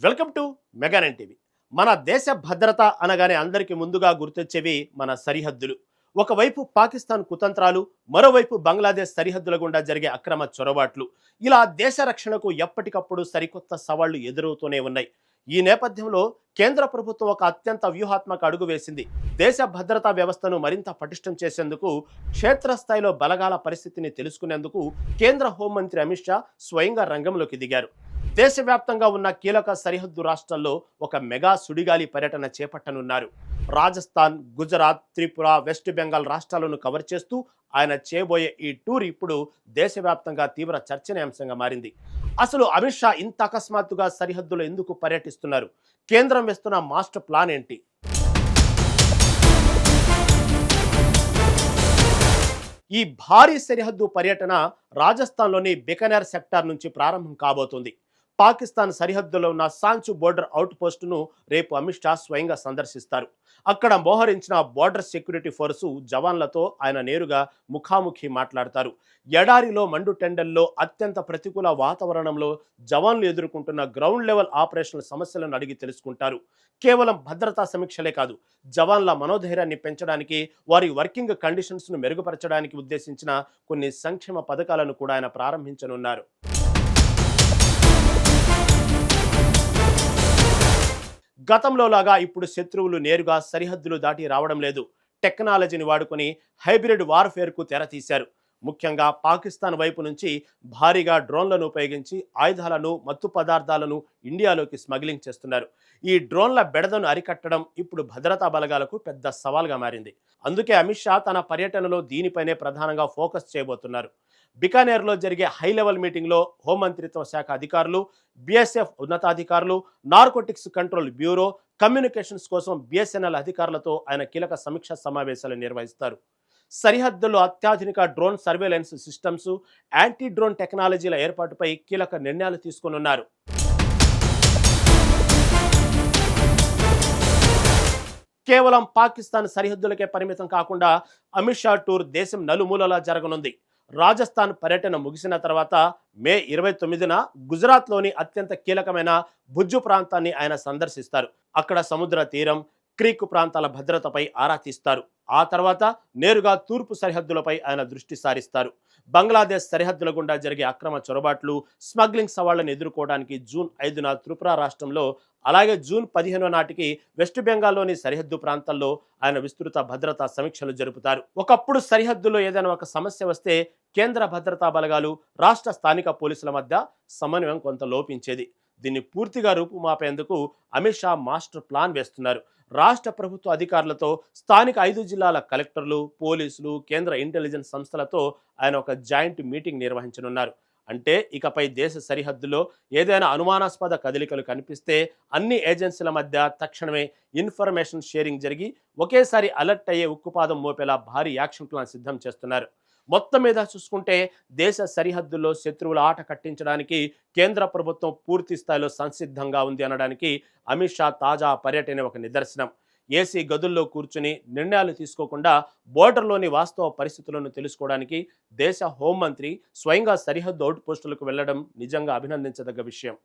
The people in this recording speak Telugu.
Welcome to Mega Nine TV. మన దేశ భద్రత అనగానే అందరికీ ముందుగా గుర్తొచ్చేవి మన సరిహద్దులు. ఒకవైపు పాకిస్తాన్ కుతంత్రాలు, మరోవైపు బంగ్లాదేశ్ సరిహద్దుల గుండా జరిగే అక్రమ చొరబాట్లు, ఇలా దేశ రక్షణకు ఎప్పటికప్పుడు సరికొత్త సవాళ్లు ఎదురవుతూనే ఉన్నాయి. ఈ నేపథ్యంలో కేంద్ర ప్రభుత్వం ఒక అత్యంత వ్యూహాత్మక అడుగు వేసింది. దేశ భద్రతా వ్యవస్థను మరింత పటిష్టం చేసేందుకు, క్షేత్రస్థాయిలో బలగాల పరిస్థితిని తెలుసుకునేందుకు కేంద్ర హోంమంత్రి అమిత్ షా స్వయంగా రంగంలోకి దిగారు. దేశవ్యాప్తంగా ఉన్న కీలక సరిహద్దు రాష్ట్రాల్లో ఒక మెగా సుడిగాలి పర్యటన చేపట్టనున్నారు. రాజస్థాన్, గుజరాత్, త్రిపుర, వెస్ట్ బెంగాల్ రాష్ట్రాలను కవర్ చేస్తూ ఆయన చేయబోయే ఈ టూర్ ఇప్పుడు దేశవ్యాప్తంగా తీవ్ర చర్చనీయాంశంగా మారింది. అసలు అమిత్ షా ఇంత అకస్మాత్తుగా సరిహద్దులో ఎందుకు పర్యటిస్తున్నారు? కేంద్రం వేస్తున్న మాస్టర్ ప్లాన్ ఏంటి? ఈ భారీ సరిహద్దు పర్యటన రాజస్థాన్లోని బికనేర్ సెక్టార్ నుంచి ప్రారంభం కాబోతుంది. పాకిస్తాన్ సరిహద్దులో ఉన్న సాంచు బోర్డర్ అవుట్ పోస్టును రేపు అమిత్ షా స్వయంగా సందర్శిస్తారు. అక్కడ మోహరించిన బోర్డర్ సెక్యూరిటీ ఫోర్సు జవాన్లతో ఆయన నేరుగా ముఖాముఖి మాట్లాడతారు. ఎడారిలో మండు టెండల్లో అత్యంత ప్రతికూల వాతావరణంలో జవాన్లు ఎదుర్కొంటున్న గ్రౌండ్ లెవెల్ ఆపరేషనల్ సమస్యలను అడిగి తెలుసుకుంటారు. కేవలం భద్రతా సమీక్షలే కాదు, జవాన్ల మనోధైర్యాన్ని పెంచడానికి, వారి వర్కింగ్ కండిషన్స్ను మెరుగుపరచడానికి ఉద్దేశించిన కొన్ని సంక్షేమ పథకాలను కూడా ఆయన ప్రారంభించనున్నారు. గతంలో లాగా ఇప్పుడు శత్రువులు నేరుగా సరిహద్దులు దాటి రావడం లేదు. టెక్నాలజీని వాడుకొని హైబ్రిడ్ వార్ఫేర్కు తెరతీశారు. ముఖ్యంగా పాకిస్తాన్ వైపు నుంచి భారీగా డ్రోన్లను ఉపయోగించి ఆయుధాలను, మత్తు పదార్థాలను ఇండియాలోకి స్మగ్లింగ్ చేస్తున్నారు. ఈ డ్రోన్ల బెడదను అరికట్టడం ఇప్పుడు భద్రతా బలగాలకు పెద్ద సవాల్గా మారింది. అందుకే అమిత్ షా తన పర్యటనలో దీనిపైనే ప్రధానంగా ఫోకస్ చేయబోతున్నారు. బికానేర్లో జరిగే హై లెవెల్ మీటింగ్లో హోంమంత్రిత్వ శాఖ అధికారులు, బీఎస్ఎఫ్ ఉన్నతాధికారులు, నార్కోటిక్స్ కంట్రోల్ బ్యూరో, కమ్యూనికేషన్స్ కోసం బిఎస్ఎన్ఎల్ అధికారులతో ఆయన కీలక సమీక్షా సమావేశాలు నిర్వహిస్తారు. సరిహద్దుల్లో అత్యాధునిక drone surveillance systems, anti drone టెక్నాలజీల ఏర్పాటుపై కీలక నిర్ణయాలు తీసుకోనున్నారు. కేవలం పాకిస్తాన్ సరిహద్దులకే పరిమితం కాకుండా అమిత్ షా టూర్ దేశం నలుమూలలా జరగనుంది. రాజస్థాన్ పర్యటన ముగిసిన తర్వాత మే 29న గుజరాత్లోని అత్యంత కీలకమైన భుజ్జు ప్రాంతాన్ని ఆయన సందర్శిస్తారు. అక్కడ సముద్ర తీరం, క్రీక్ ప్రాంతాల భద్రతపై ఆరా తీస్తారు. ఆ తర్వాత నేరుగా తూర్పు సరిహద్దులపై ఆయన దృష్టి సారిస్తారు. బంగ్లాదేశ్ సరిహద్దుల గుండా జరిగే అక్రమ చొరబాట్లు, స్మగ్లింగ్ సవాళ్లను ఎదుర్కోవడానికి జూన్ 5న త్రిపుర రాష్ట్రంలో, అలాగే జూన్ 15 నాటికి వెస్ట్ బెంగాల్లోని సరిహద్దు ప్రాంతాల్లో ఆయన విస్తృత భద్రతా సమీక్షలు జరుపుతారు. ఒకప్పుడు సరిహద్దులో ఏదైనా ఒక సమస్య వస్తే కేంద్ర భద్రతా బలగాలు, రాష్ట్ర స్థానిక పోలీసుల మధ్య సమన్వయం కొంత లోపించేది. దీన్ని పూర్తిగా రూపుమాపేందుకు అమిత్ షా మాస్టర్ ప్లాన్ వేస్తున్నారు. రాష్ట్ర ప్రభుత్వ అధికారులతో, స్థానిక 5 జిల్లాల కలెక్టర్లు, పోలీసులు, కేంద్ర ఇంటెలిజెన్స్ సంస్థలతో ఆయన ఒక జాయింట్ మీటింగ్ నిర్వహించనున్నారు. అంటే ఇకపై దేశ సరిహద్దులో ఏదైనా అనుమానాస్పద కదలికలు కనిపిస్తే అన్ని ఏజెన్సీల మధ్య తక్షణమే ఇన్ఫర్మేషన్ షేరింగ్ జరిగి ఒకేసారి అలర్ట్ అయ్యే ఉక్కుపాదం మోపేలా భారీ యాక్షన్ ప్లాన్ సిద్ధం చేస్తున్నారు. మొత్తం మీద చూసుకుంటే దేశ సరిహద్దుల్లో శత్రువుల ఆట కట్టించడానికి కేంద్ర ప్రభుత్వం పూర్తి స్థాయిలో సంసిద్ధంగా ఉంది అనడానికి అమిత్ షా తాజా పర్యటన ఒక నిదర్శనం. ఏసీ గదుల్లో కూర్చుని నిర్ణయాలు తీసుకోకుండా బోర్డర్లోని వాస్తవ పరిస్థితులను తెలుసుకోవడానికి దేశ హోంమంత్రి స్వయంగా సరిహద్దు అవుట్ పోస్టులకు వెళ్లడం నిజంగా అభినందించదగ్గ విషయం.